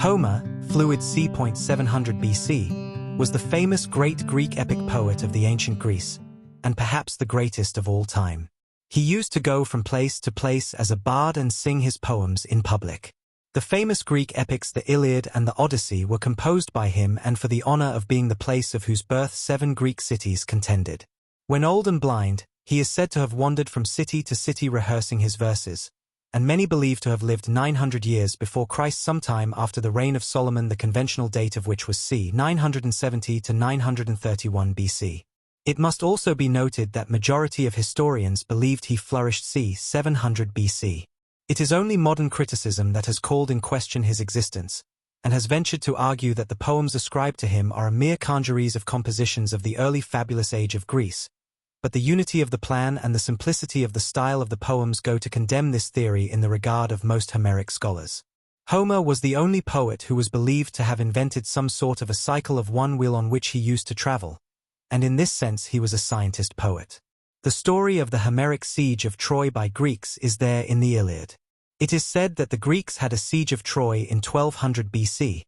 Homer, fluid c. 700 BC, was the famous great Greek epic poet of the ancient Greece, and perhaps the greatest of all time. He used to go from place to place as a bard and sing his poems in public. The famous Greek epics the Iliad and the Odyssey were composed by him and for the honor of being the place of whose birth 7 Greek cities contended. When old and blind, he is said to have wandered from city to city rehearsing his verses, and many believe to have lived 900 years before Christ, sometime after the reign of Solomon, the conventional date of which was c. 970 to 931 BC. It must also be noted that majority of historians believed he flourished c. 700 BC. It is only modern criticism that has called in question his existence, and has ventured to argue that the poems ascribed to him are a mere congeries of compositions of the early fabulous age of Greece. But the unity of the plan and the simplicity of the style of the poems go to condemn this theory in the regard of most Homeric scholars. Homer was the only poet who was believed to have invented some sort of a cycle of one wheel on which he used to travel, and in this sense he was a scientist poet. The story of the Homeric siege of Troy by Greeks is there in the Iliad. It is said that the Greeks had a siege of Troy in 1200 BC.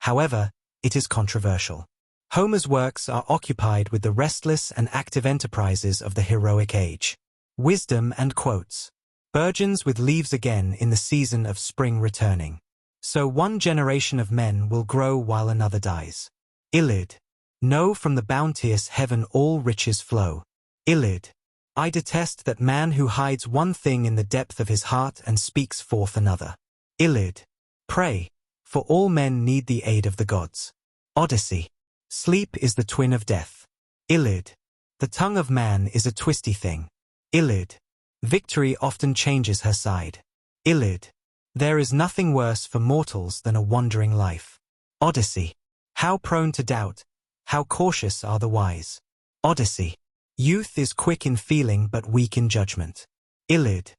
However, it is controversial. Homer's works are occupied with the restless and active enterprises of the heroic age. Wisdom and quotes. Burgeons with leaves again in the season of spring returning. So one generation of men will grow while another dies. Iliad. Know from the bounteous heaven all riches flow. Iliad. I detest that man who hides one thing in the depth of his heart and speaks forth another. Iliad. Pray, for all men need the aid of the gods. Odyssey. Sleep is the twin of death. Iliad. The tongue of man is a twisty thing. Iliad. Victory often changes her side. Iliad. There is nothing worse for mortals than a wandering life. Odyssey. How prone to doubt, how cautious are the wise. Odyssey. Youth is quick in feeling but weak in judgment. Iliad.